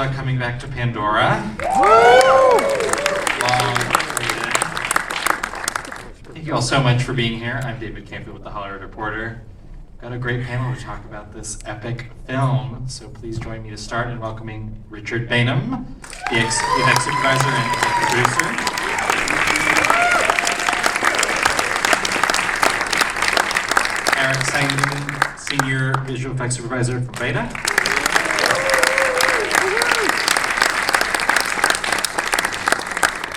about coming back to Pandora. Thank you all so much for being here. I'm David Canfield with The Hollywood Reporter. Got a great panel to talk about this epic film, so please join me to start in welcoming Richard Baneham, the VFX Supervisor and Executive Producer. Saindon, Senior Visual Effects Supervisor from Weta.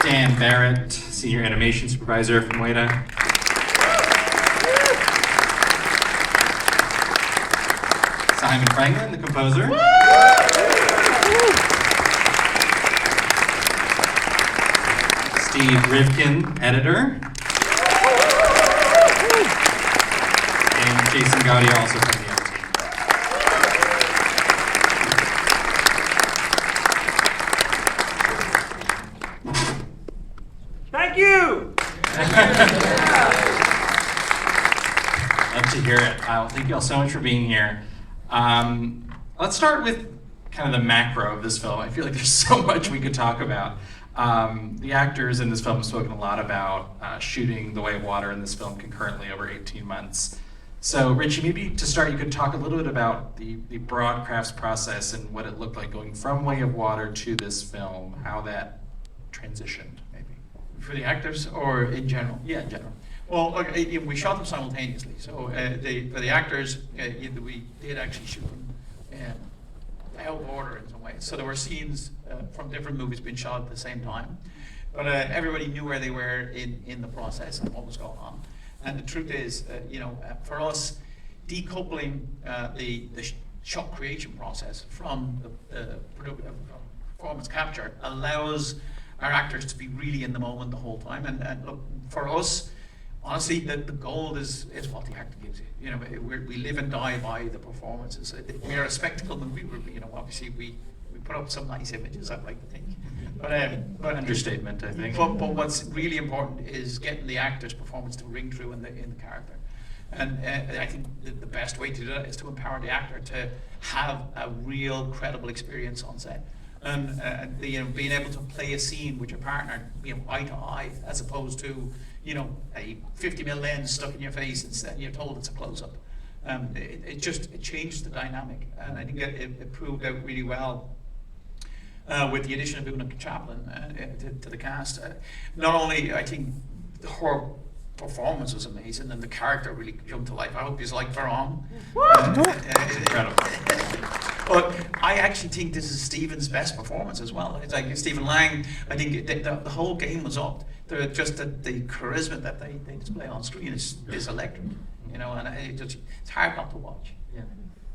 Dan Barrett, Senior Animation Supervisor from Weta. Simon Franglen, the composer. Steve Rivkin, editor. And Gaudio, also from the art team. Thank you! Love to hear it. Thank you all so much for being here. Let's start with kind of the macro of this film. I feel like there's so much we could talk about. The actors in this film have spoken a lot about shooting The Way of Water in this film concurrently over 18 months. So, Richie, maybe to start, you could talk a little bit about the broad crafts process and what it looked like going from Way of Water to this film, how that transitioned, maybe. For the actors or in general? Yeah, in general. Well, look, we shot them simultaneously. So for the actors, we did actually shoot them out of order in some ways. So there were scenes from different movies being shot at the same time. But everybody knew where they were in the process and what was going on. And the truth is, for us, decoupling the shot creation process from the performance capture allows our actors to be really in the moment the whole time. And look, for us, honestly, the goal is what the actor gives you. We live and die by the performances. We're a spectacle movie. Obviously we put up some nice images, I'd like to think. But understatement, I think. But what's really important is getting the actor's performance to ring through in the character. And I think the best way to do that is to empower the actor to have a real credible experience on set. And being able to play a scene with your partner, eye to eye, as opposed to a 50mm lens stuck in your face and you're told it's a close-up. It changes the dynamic, and I think it proved out really well with the addition of Una Chaplin to the cast. Not only, I think, her performance was amazing, and the character really jumped to life. I hope you like Veron. Incredible. But I actually think this is Stephen's best performance as well. It's like Stephen Lang. I think the whole game was up. Just the charisma that they display on screen is electric. And it's hard not to watch. Yeah.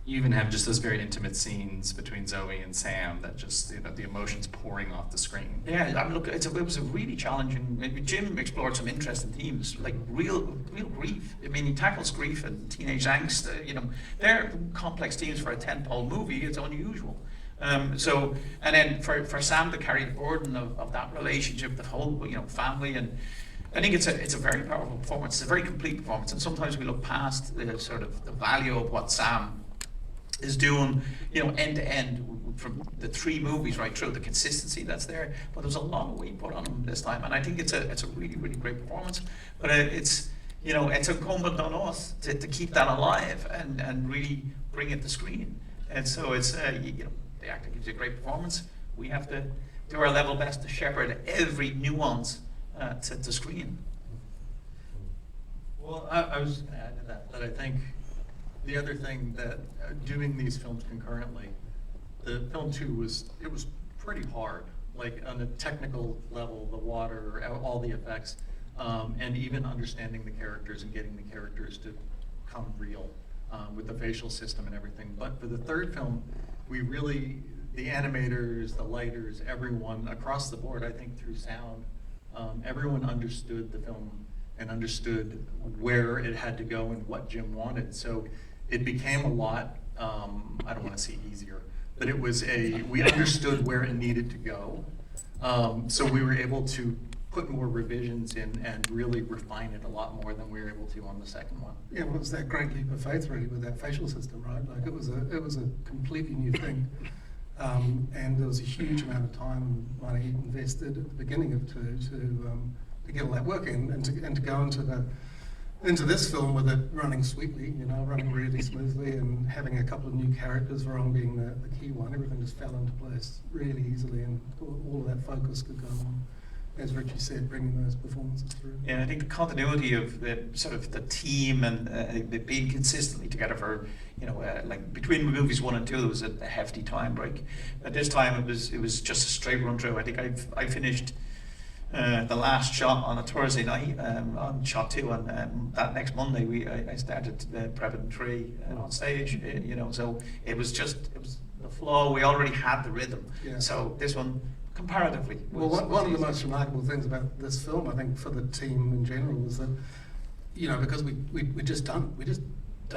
You even have just those very intimate scenes between Zoe and Sam that just the emotions pouring off the screen. Yeah, I mean, look, it was a really challenging. Jim explored some interesting themes, like real grief. I mean, he tackles grief and teenage angst. They're complex themes for a tentpole movie. It's unusual. And then for Sam to carry the burden of that relationship, the whole family, and I think it's a very powerful performance. It's a very complete performance, and sometimes we look past the sort of the value of what Sam is doing, end to end from the 3 movies right through, the consistency that's there. But there's a lot of weight put on him this time, and I think it's a really, really great performance. But it's incumbent on us to keep that alive and really bring it to screen. And so it's the actor gives you a great performance. We have to do our level best to shepherd every nuance to screen. Well, I was going to add to that I think the other thing that doing these films concurrently, the film 2 was pretty hard, like on a technical level, the water, all the effects, and even understanding the characters and getting the characters to come real with the facial system and everything. But for the third film, we really, the animators, the lighters, everyone across the board, I think through sound, everyone understood the film and understood where it had to go and what Jim wanted. So it became a lot, I don't want to say easier, but it was we understood where it needed to go. So we were able to put more revisions in and really refine it a lot more than we were able to on the second one. Yeah, well, it was that great leap of faith really with that facial system, right? Like it was a completely new thing. And there was a huge amount of time and money invested at the beginning of to get all that working and to go into this film with it running sweetly, running really smoothly, and having a couple of new characters, Varong being the key one. Everything just fell into place really easily, and all of that focus could go on, as Richie said, bringing those performances through. Yeah, I think the continuity of the sort of the team and being consistently together for, like between movies 1 and 2, there was a hefty time break. At this time, it was just a straight run through. I think I finished the last shot on a Thursday night on shot 2, and that next Monday I started prepping 3 on stage. So it was the flow. We already had the rhythm. Yeah. So this one, comparatively, Well, one of the most remarkable things about this film, I think, for the team in general, is that, because we just done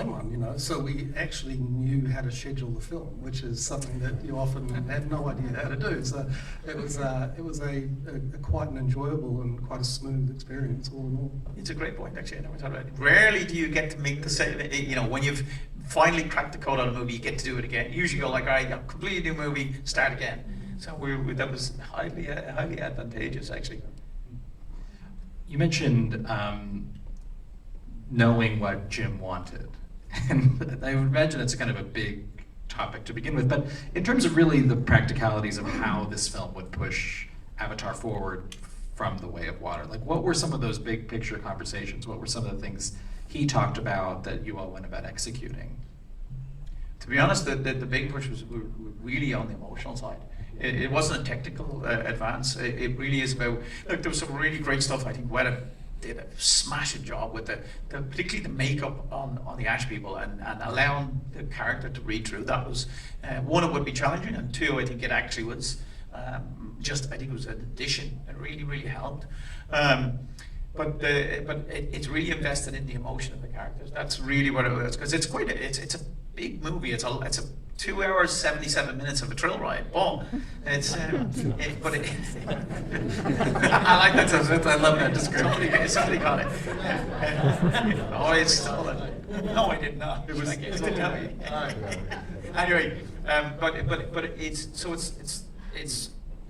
one, so we actually knew how to schedule the film, which is something that you often have no idea how to do. So it was a quite an enjoyable and quite a smooth experience all in all. It's a great point, actually. I never thought about it. Rarely do you get to make the same, when you've finally cracked the code on a movie, you get to do it again. Usually you're like, all right, completely new movie, start again. So that was highly advantageous, actually. You mentioned knowing what Jim wanted. And I would imagine it's kind of a big topic to begin with, but in terms of really the practicalities of how this film would push Avatar forward from The Way of Water, like what were some of those big picture conversations? What were some of the things he talked about that you all went about executing? To be honest, the big push was really on the emotional side. It wasn't a technical advance. It really is about, there was some really great stuff. I think Weta did a smashing job with particularly the makeup on the Ash people and allowing the character to read through. That was, one, it would be challenging, and 2, I think it actually was I think it was an addition. It really, really helped. But it's really invested in the emotion of the characters. That's really what it was, because it's a big movie. It's a 2 hours, 77 minutes of a thrill ride. Boom. It's I like that. I love that description. Somebody got it. Oh, I stole it. No, I did not. It was. Anyway, but it's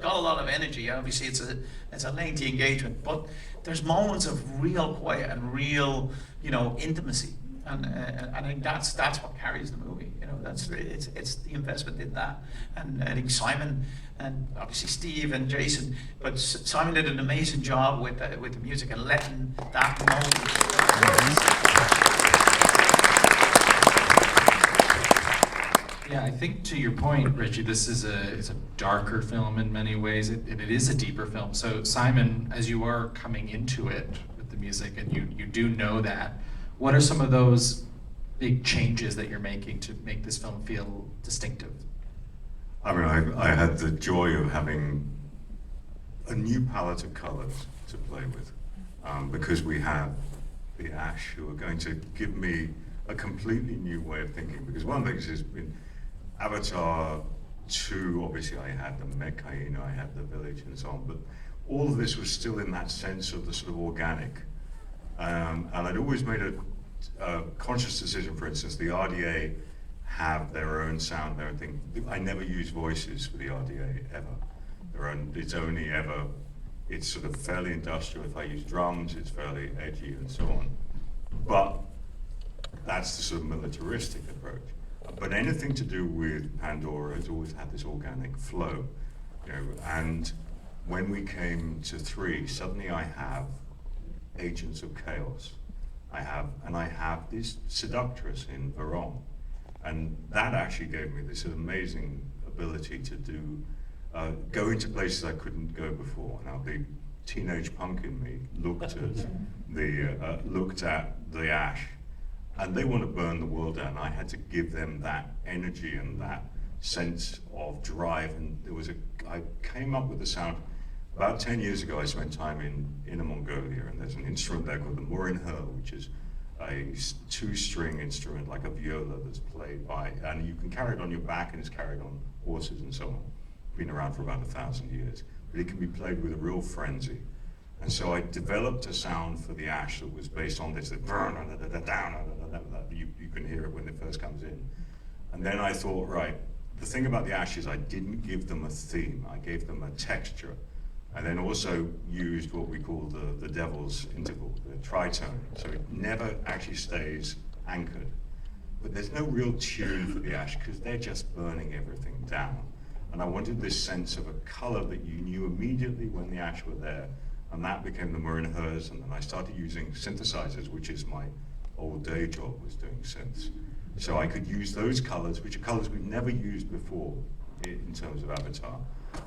got a lot of energy. Obviously, it's a lengthy engagement, but there's moments of real quiet and real, intimacy. And I think that's what carries the movie. It's the investment in that, and I think Simon and obviously Steve and Jason, but Simon did an amazing job with the music and letting that moment. Yeah, I think to your point, Richie, this is a darker film in many ways. It is a deeper film. So Simon, as you are coming into it with the music, and you do know that, what are some of those big changes that you're making to make this film feel distinctive? I mean, I had the joy of having a new palette of colors to play with, because we have the Ash, who are going to give me a completely new way of thinking. Because one of the things is, in Avatar 2, obviously I had the mech hyena, I had the village and so on, but all of this was still in that sense of the sort of organic. And I'd always made a conscious decision. For instance, the RDA have their own sound, their own thing. I never use voices for the RDA ever. It's sort of fairly industrial. If I use drums, it's fairly edgy and so on. But that's the sort of militaristic approach. But anything to do with Pandora has always had this organic flow, and when we came to 3, suddenly I have agents of chaos. I have this seductress in Varong, and that actually gave me this amazing ability to go into places I couldn't go before. Now the teenage punk in me looked at the Ash, and they want to burn the world down. I had to give them that energy and that sense of drive, and I came up with the sound. About 10 years ago, I spent time in Inner Mongolia, and there's an instrument there called the Murinher, which is a 2-string instrument like a viola that's played by, and you can carry it on your back, and it's carried on horses and so on. Been around for about 1,000 years, but it can be played with a real frenzy. And so I developed a sound for the Ash that was based on this, you can hear it when it first comes in. And then I thought, right, the thing about the ash is I didn't give them a theme, I gave them a texture. And then also used what we call the devil's interval, the tritone. So it never actually stays anchored. But there's no real tune for the ash because they're just burning everything down. And I wanted this sense of a color that you knew immediately when the ash were there. And that became the Mir and Hers. And then I started using synthesizers, which is my old day job, was doing synths. So I could use those colors, which are colors we've never used before in terms of Avatar.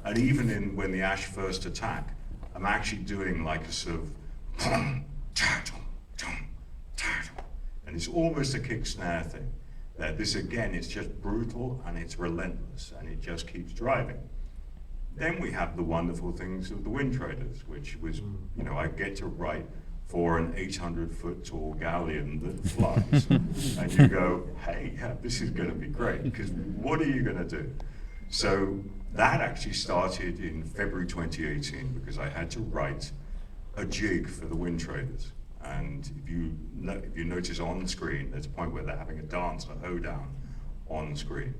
And even when the ash first attack, I'm actually doing like a sort of and it's almost a kick snare thing. This again, it's just brutal and it's relentless and it just keeps driving. Then we have the wonderful things of the Wind Traders, which was, you know, I get to write for an 800-foot tall galleon that flies. And you go, hey, yeah, this is gonna be great, because what are you gonna do? So that actually started in February 2018 because I had to write a jig for the Wind Traders. And if you notice on screen, there's a point where they're having a dance, a hoedown on screen.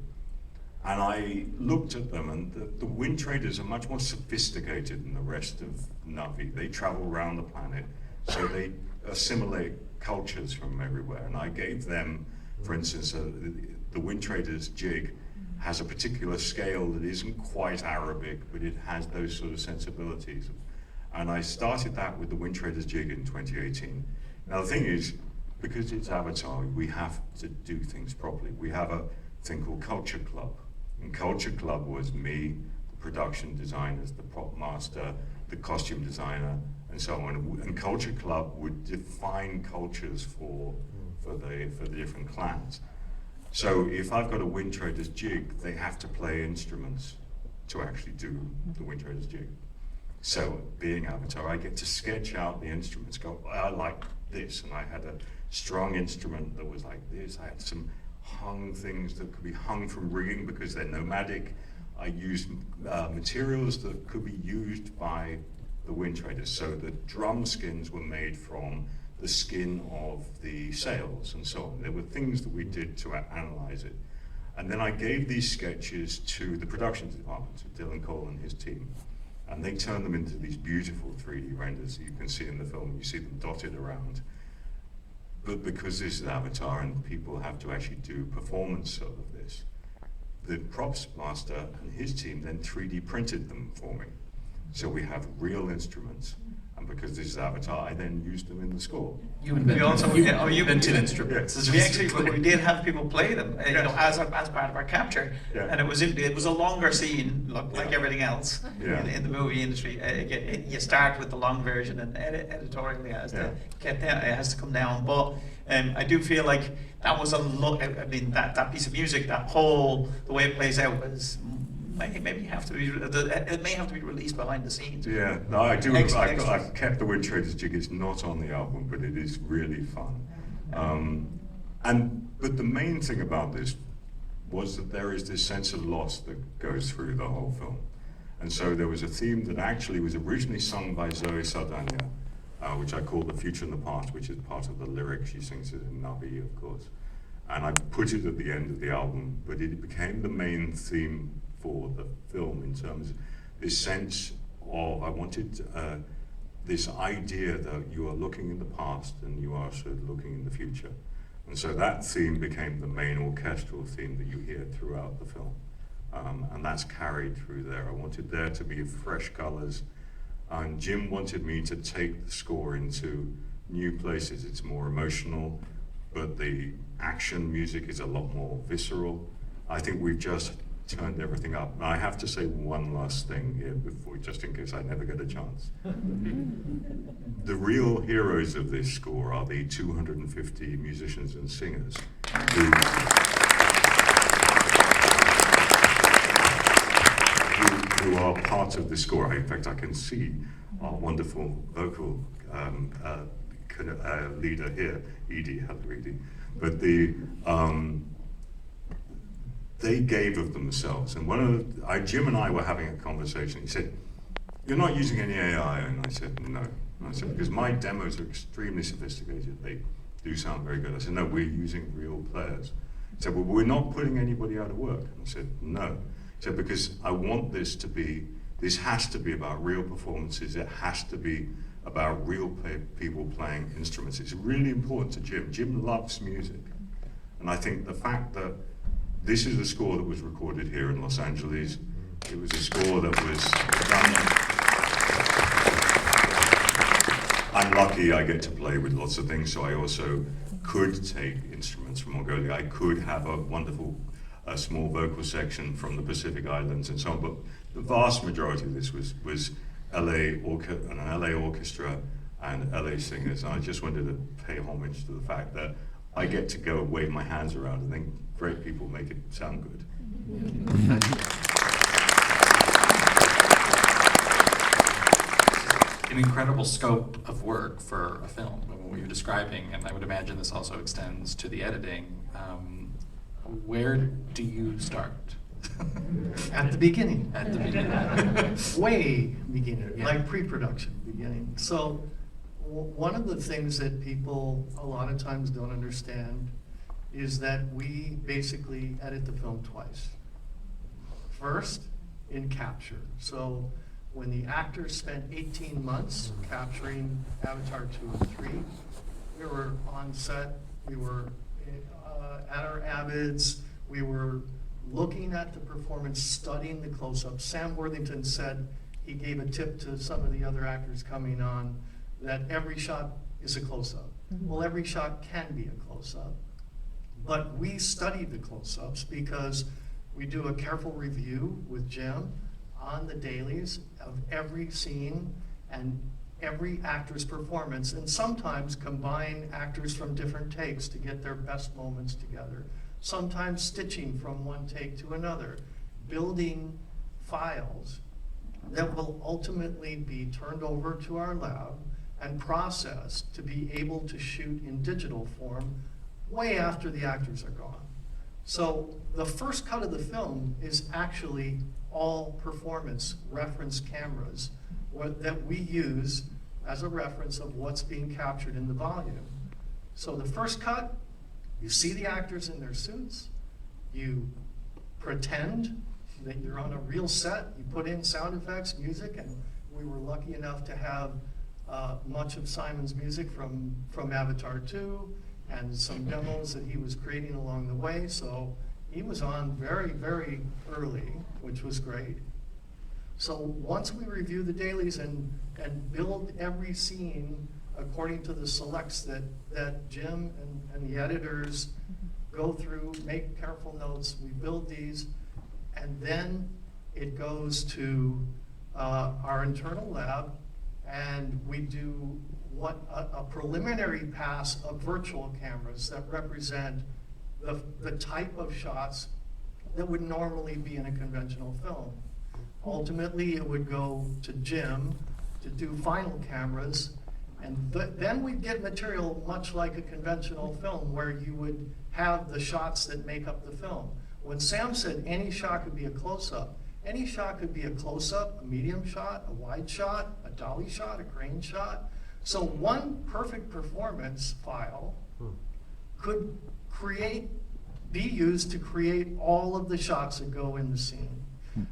And I looked at them, and the Wind Traders are much more sophisticated than the rest of Na'vi. They travel around the planet, so they assimilate cultures from everywhere. And I gave them, for instance, the Wind Traders jig has a particular scale that isn't quite Arabic, but it has those sort of sensibilities. And I started that with the Wind Traders jig in 2018. Now the thing is, because it's Avatar, we have to do things properly. We have a thing called Culture Club. And Culture Club was me, the production designers, the prop master, the costume designer, and so on. And Culture Club would define cultures for the different clans. So if I've got a Wind Traders jig, they have to play instruments to actually do the Wind Traders jig. So being Avatar, I get to sketch out the instruments, go, I like this, and I had a strong instrument that was like this. I had some hung things that could be hung from rigging because they're nomadic. I used materials that could be used by the Wind Traders. So the drum skins were made from the skin of the sails and so on. There were things that we did to analyze it. And then I gave these sketches to the production department, to Dylan Cole and his team. And they turned them into these beautiful 3D renders that you can see in the film. You see them dotted around. But because this is Avatar and people have to actually do performance of this, the props master and his team then 3D printed them for me. So we have real instruments. And because this is Avatar, I then used them in the score. You invented instruments. We did have people play them, you know, as part of our capture, and it was a longer scene, like everything else in the movie industry. Again, you start with the long version, and editorially it has to come down. But I do feel like that was a lot. I mean, that piece of music, the way it plays out was. It may have to be released behind the scenes. Yeah, no, I do. I've kept the Wind Traders jig. It's not on the album, but it is really fun. But the main thing about this was that there is this sense of loss that goes through the whole film. And so there was a theme that actually was originally sung by Zoe Saldana, which I call The Future and the Past, which is part of the lyric. She sings it in Na'vi, of course. And I put it at the end of the album, but it became the main theme for the film in terms of this sense of, I wanted this idea that you are looking in the past and you are sort of looking in the future. And so that theme became the main orchestral theme that you hear throughout the film. And that's carried through there. I wanted there to be fresh colors. And Jim wanted me to take the score into new places. It's more emotional, but the action music is a lot more visceral. I think we've just turned everything up. And I have to say one last thing here before, just in case I never get a chance. The real heroes of this score are the 250 musicians and singers who are part of the score. In fact, I can see our wonderful vocal leader here, Edie, hello Edie. But they gave of themselves. And Jim and I were having a conversation. He said, "You're not using any AI?" And I said, "No." And I said, "Because my demos are extremely sophisticated. They do sound very good." I said, "No, we're using real players." He said, well, we're not putting anybody out of work. And I said, no. He said, because I want this has to be about real performances. It has to be about real people playing instruments. It's really important to Jim. Jim loves music. And I think the fact that this is a score that was recorded here in Los Angeles, it was a score that was done. I'm lucky I get to play with lots of things, so I also could take instruments from Mongolia. I could have a wonderful small vocal section from the Pacific Islands and so on, but the vast majority of this was an LA orchestra and LA singers, and I just wanted to pay homage to the fact that I get to go wave my hands around and think great people make it sound good. An incredible scope of work for a film, what you're describing, and I would imagine this also extends to the editing. Where do you start? At the beginning. At the beginning. Way beginning, Yeah. like pre-production beginning. So one of the things that people a lot of times don't understand is that we basically edit the film twice. First, in capture. So when the actors spent 18 months capturing Avatar 2 and 3, we were on set, we were at our Avids, we were looking at the performance, studying the close-ups. Sam Worthington said, he gave a tip to some of the other actors coming on, that every shot is a close-up. Well, every shot can be a close-up, but we study the close-ups because we do a careful review with Jim on the dailies of every scene and every actor's performance, and sometimes combine actors from different takes to get their best moments together. Sometimes stitching from one take to another, building files that will ultimately be turned over to our lab and processed to be able to shoot in digital form way after the actors are gone. So the first cut of the film is actually all performance reference cameras that we use as a reference of what's being captured in the volume. So the first cut, you see the actors in their suits, you pretend that you're on a real set, you put in sound effects, music, and we were lucky enough to have much of Simon's music from Avatar 2 and some demos that he was creating along the way, so he was on very, very early, which was great. So once we review the dailies and build every scene according to the selects that Jim and the editors go through, make careful notes, we build these, and then it goes to our internal lab, and we do a preliminary pass of virtual cameras that represent the type of shots that would normally be in a conventional film. Ultimately, it would go to Jim to do final cameras, and then we'd get material much like a conventional film where you would have the shots that make up the film. When Sam said any shot could be a close-up, any shot could be a close-up, a medium shot, a wide shot, a dolly shot, a crane shot. So one perfect performance file could be used to create all of the shots that go in the scene.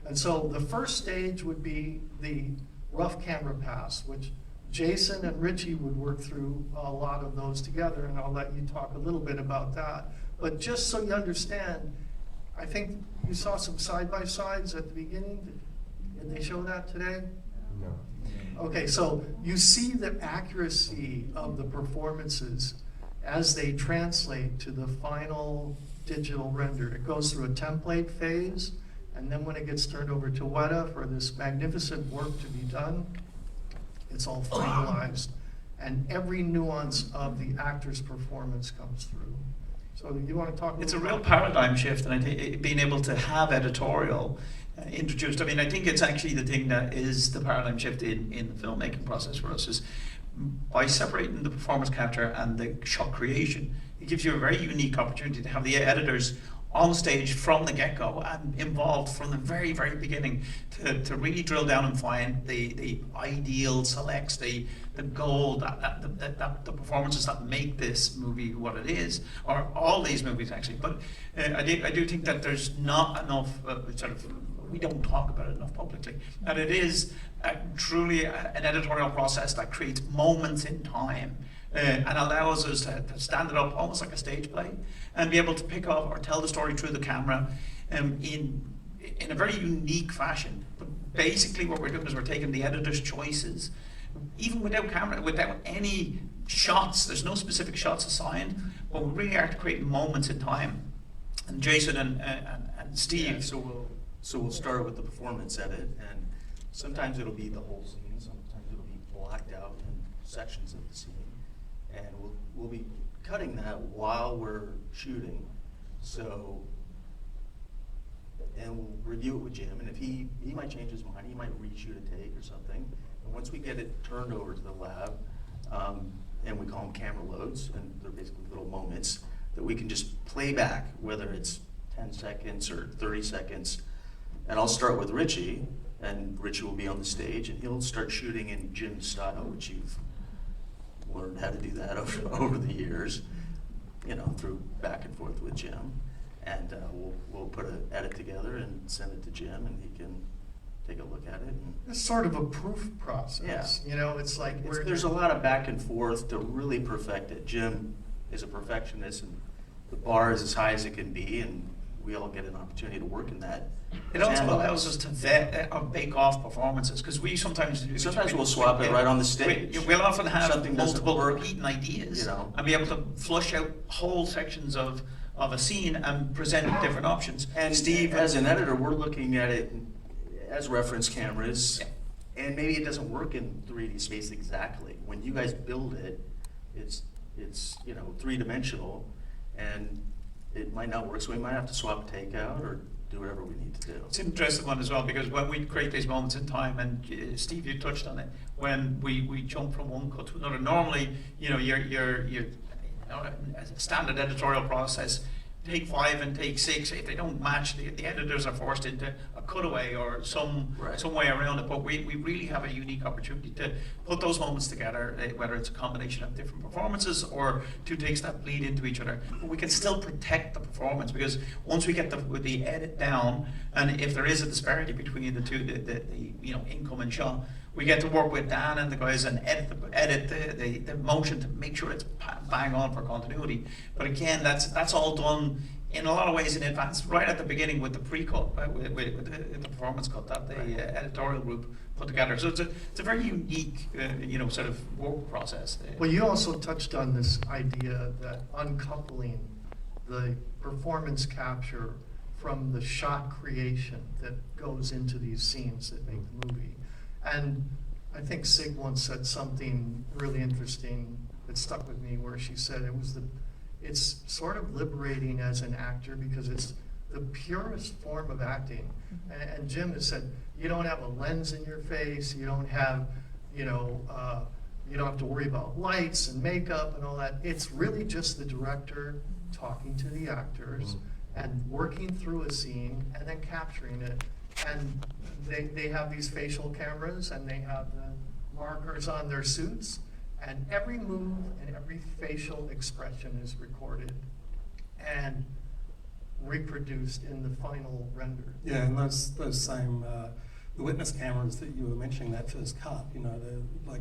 And so the first stage would be the rough camera pass, which Jason and Richie would work through a lot of those together, and I'll let you talk a little bit about that. But just so you understand, I think you saw some side-by-sides at the beginning. Did they show that today? No. Okay, so you see the accuracy of the performances as they translate to the final digital render. It goes through a template phase, and then when it gets turned over to Weta for this magnificent work to be done, it's all finalized. And every nuance of the actor's performance comes through. So you want to talk a It's a little real about paradigm shift, and I think being able to have editorial introduced, I mean, I think it's actually the thing that is the paradigm shift in the filmmaking process for us, is by separating the performance capture and the shot creation, it gives you a very unique opportunity to have the editors on stage from the get-go and involved from the very, very beginning to really drill down and find the ideal selects, the gold, the performances that make this movie what it is, or all these movies actually. But I do think that there's not enough we don't talk about it enough publicly, that it is truly an editorial process that creates moments in time and allows us to stand it up almost like a stage play and be able to pick up or tell the story through the camera in a very unique fashion. But basically what we're doing is we're taking the editor's choices, even without camera, without any shots, there's no specific shots assigned, but we really are creating moments in time. And Jason and Steve. Yeah, so we'll start with the performance edit, and sometimes it'll be the whole scene, sometimes it'll be blacked out in sections of the scene, and we'll be cutting that while we're shooting. So, and we'll review it with Jim, and if he might change his mind, he might reshoot a take or something. And once we get it turned over to the lab, and we call them camera loads, and they're basically little moments that we can just play back, whether it's 10 seconds or 30 seconds. And I'll start with Richie, and Richie will be on the stage, and he'll start shooting in Jim's style, which you've learned how to do that over the years, you know, through back and forth with Jim. And we'll put an edit together and send it to Jim, and he can take a look at it. And It's sort of a proof process. Yeah. You know, it's like there's a lot of back and forth to really perfect it. Jim is a perfectionist, and the bar is as high as it can be, and we all get an opportunity to work in that. It also allows us to vet or bake off performances, because we sometimes do. Sometimes we'll swap it right on the stage. We'll often have Something doesn't multiple work, repeating ideas, you know. and be able to flush out whole sections of a scene and present different options. And Steve, as an editor, we're looking at it as reference cameras, Yeah. and maybe it doesn't work in 3D space exactly. When you guys build it, it's you know, 3-dimensional, and it might not work, so we might have to swap a take out or do whatever we need to do. it's an interesting one as well, because when we create these moments in time, and Steve, you touched on it, when we jump from one cut to another, normally, you know, as a standard editorial process, take 5 and take 6, if they don't match, the editors are forced into a cutaway or some way around it. But we really have a unique opportunity to put those moments together, whether it's a combination of different performances or 2 takes that bleed into each other. But we can still protect the performance, because once we get the edit down, and if there is a disparity between the two, the you know, income and shot, we get to work with Dan and the guys and edit the motion to make sure it's bang on for continuity. But again, that's all done in a lot of ways in advance, right at the beginning with the pre-cut, with the performance cut that the editorial group put together. So it's a very unique, you know, sort of work process. Well, you also touched on this idea that uncoupling the performance capture from the shot creation that goes into these scenes that make the movie. And I think Sig once said something really interesting that stuck with me, where she said it's sort of liberating as an actor, because it's the purest form of acting. And Jim has said, you don't have a lens in your face, you don't have, you know, you don't have to worry about lights and makeup and all that. It's really just the director talking to the actors and working through a scene and then capturing it. And they have these facial cameras, and they have the markers on their suits, and every move and every facial expression is recorded and reproduced in the final render. Yeah, and those same the witness cameras that you were mentioning, that first cut, you know, like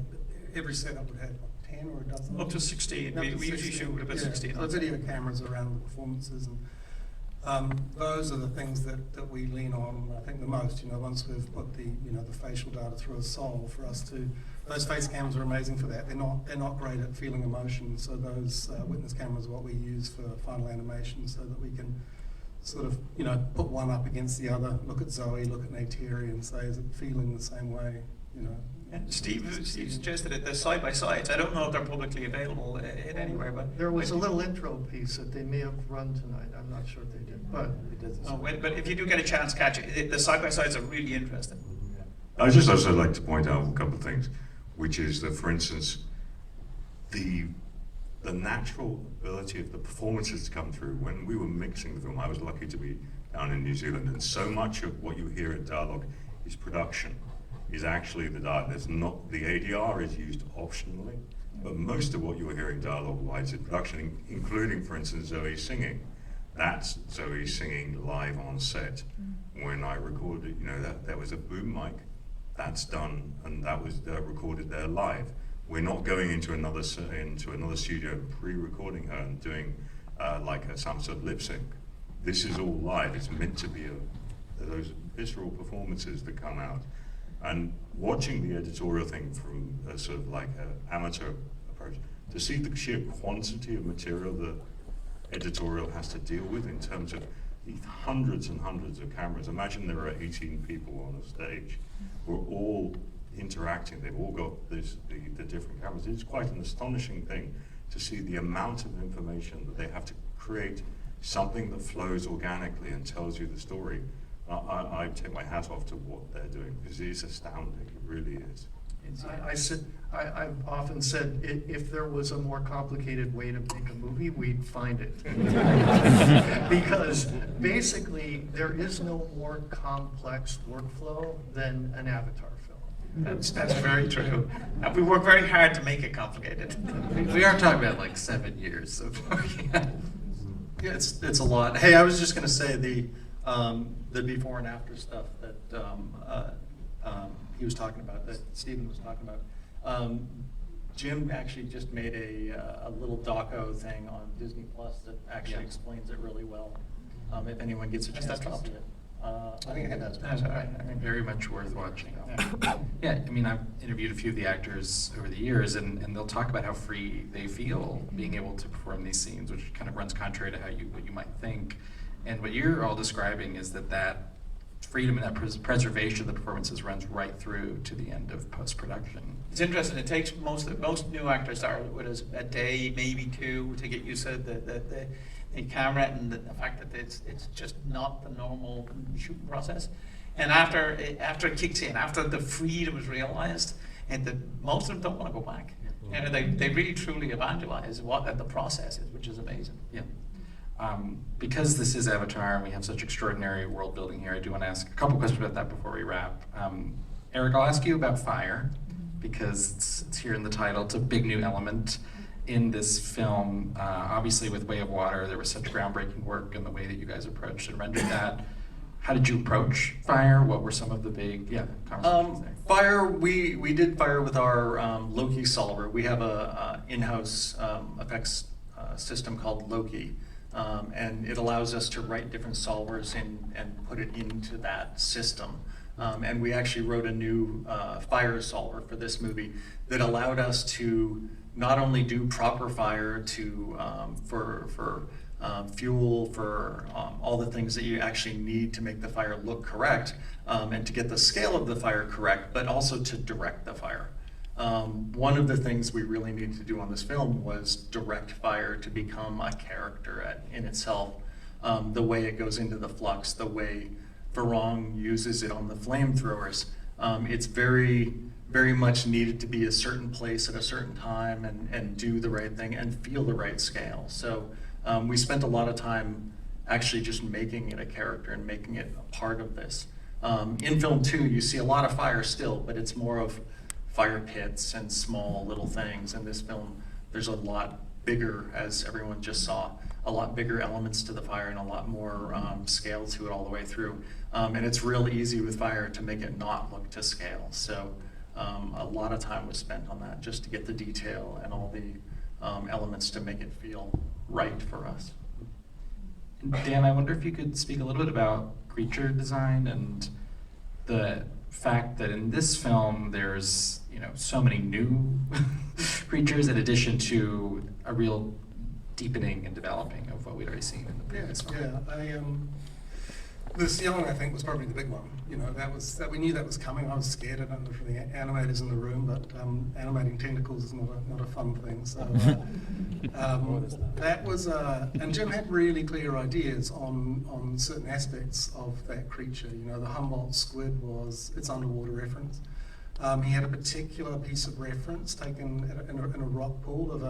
every setup would have like 10 or a dozen. Up to 16. We usually shoot with about 16. The video cameras around the performances, and those are the things that we lean on, I think, the most. You know, once we've put the facial data through a sol, for us to, those face cams are amazing for that. They're not great at feeling emotion, so those witness cameras are what we use for final animation, so that we can sort of, you know, put one up against the other, look at Zoe, look at Neytiri, and say, is it feeling the same way, you know? And Steve suggested it, the side-by-sides. I don't know if they're publicly available in anywhere, but... There was a little intro piece that they may have run tonight. I'm not sure if they did, but... But if you do get a chance, catch it. The side-by-sides are really interesting. I just also like to point out a couple of things, which is that, for instance, the the natural ability of the performances to come through. When we were mixing the film, I was lucky to be down in New Zealand, and so much of what you hear in dialogue is production, is actually the dialogue. There's not, the ADR is used optionally, but most of what you're hearing dialogue-wise is production, including, for instance, Zoe singing. That's Zoe singing live on set. When I recorded, you know, that there was a boom mic, that's done, and that was recorded there live. We're not going into another studio, pre-recording her and doing like some sort of lip sync. This is all live. It's meant to be those visceral performances that come out. And watching the editorial thing from a sort of like an amateur approach, to see the sheer quantity of material the editorial has to deal with in terms of these hundreds and hundreds of cameras. Imagine there are 18 people on a stage. We're all interacting. They've all got the different cameras. It's quite an astonishing thing to see the amount of information that they have to create something that flows organically and tells you the story. I take my hat off to what they're doing, because it is astounding. It really is. I've often said, if there was a more complicated way to make a movie, we'd find it. Because basically, there is no more complex workflow than an Avatar film. That's very true. And we work very hard to make it complicated. We are talking about like 7 years of working on it. Yeah, it's a lot. Hey, I was just going to say the before and after stuff that he was talking about, that Stephen was talking about. Jim actually just made a little doco thing on Disney Plus that actually explains it really well. If anyone gets a chance to see it. I think it has. That's all right. I mean, very much worth watching. Yeah, I mean, I've interviewed a few of the actors over the years, and they'll talk about how free they feel being able to perform these scenes, which kind of runs contrary to what you might think. And what you're all describing is that freedom and that preservation of the performances runs right through to the end of post-production. It's interesting. It takes most new actors start with us a day, maybe two, to get used to the camera and the fact that it's just not the normal shooting process. And after it kicks in, after the freedom is realized, and most of them don't want to go back. You know, they really truly evangelize what the process is, which is amazing. Yeah. Because this is Avatar and we have such extraordinary world building here, I do want to ask a couple questions about that before we wrap. Eric, I'll ask you about fire, because it's here in the title. It's a big new element in this film. Obviously with Way of Water, there was such groundbreaking work in the way that you guys approached and rendered that. How did you approach fire? What were some of the big conversations there? Fire, we did fire with our Loki solver. We have a in-house effects system called Loki. And it allows us to write different solvers and put it into that system. And we actually wrote a new fire solver for this movie that allowed us to not only do proper fire for fuel, for all the things that you actually need to make the fire look correct, and to get the scale of the fire correct, but also to direct the fire. One of the things we really needed to do on this film was direct fire to become a character in itself. The way it goes into the flux, the way Varong uses it on the flamethrowers. It's very, very much needed to be a certain place at a certain time and do the right thing and feel the right scale. So we spent a lot of time actually just making it a character and making it a part of this. In film 2, you see a lot of fire still, but it's more of fire pits and small little things. In this film, there's a lot bigger, as everyone just saw, a lot bigger elements to the fire and a lot more scale to it all the way through. And it's real easy with fire to make it not look to scale. So a lot of time was spent on that just to get the detail and all the elements to make it feel right for us. And Dan, I wonder if you could speak a little bit about creature design and the fact that in this film there's so many new creatures in addition to a real deepening and developing of what we'd already seen in the previous film. Yeah, this young, I think, was probably the big one. That we knew that was coming. I was scared. I don't know for the animators in the room, but animating tentacles is not a fun thing. So that was, and Jim had really clear ideas on certain aspects of that creature. The Humboldt squid was its underwater reference. He had a particular piece of reference taken in a rock pool of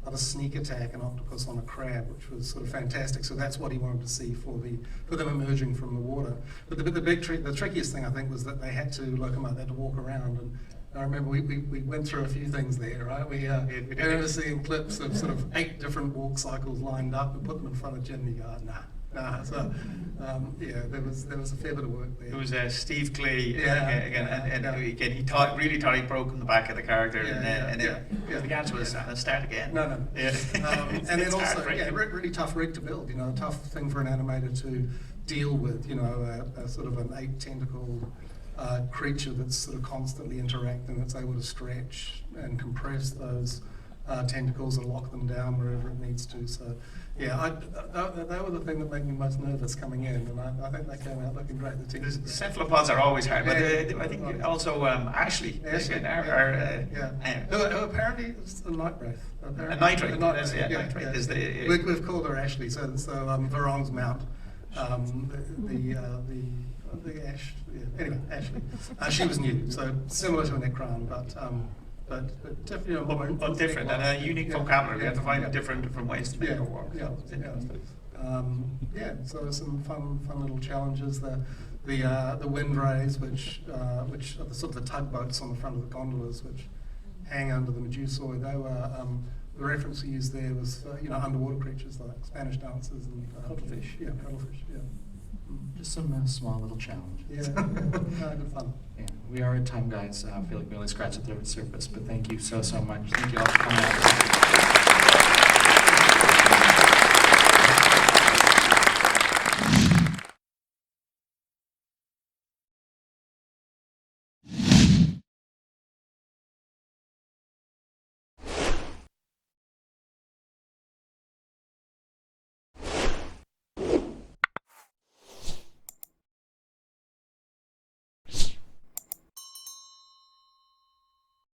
of a sneak attack, an octopus on a crab, which was sort of fantastic. So that's what he wanted to see for them emerging from the water. But the trickiest thing I think was that they had to locomote, they had to walk around. And I remember we went through a few things there, right? We remember seeing clips of sort of 8 different walk cycles lined up and put them in front of Jim. And you go, nah. So yeah, there was a fair bit of work there. It was Steve Clay Yeah, again, and yeah. again he really thought he'd broken the back of the character, and then the answer was start again. No. Yeah. And then It's also, heartbreaking. really tough rig to build. A tough thing for an animator to deal with. A sort of an 8-tentacled creature that's sort of constantly interacting, that's able to stretch and compress those tentacles and lock them down wherever it needs to. So, yeah, that were the thing that made me most nervous coming in, and I think they came out looking great. The team was great. Cephalopods are always hard, but Yeah. I think also Ashley. Ashley, Our, Who apparently is a night wraith. A night wraith, Night yeah, wraith, night wraith is the- We've called her Ashley, so Varong's mount, the Ash. Yeah. Anyway, Ashley. She was new, so similar to a Necron, but definitely but different and a unique vocabulary. We have to find different ways to make it work. So some fun little challenges. The wind rays, which are the sort of the tugboats on the front of the gondolas, which hang under the Medusoi. They were the reference we used there was underwater creatures like Spanish dancers and Cuttlefish. Yeah, cuttlefish. Yeah. Just some small little challenges. Yeah, good fun. Yeah, we are at time, guys. I feel like we only scratched the surface, but thank you so much. Thank you all for coming out.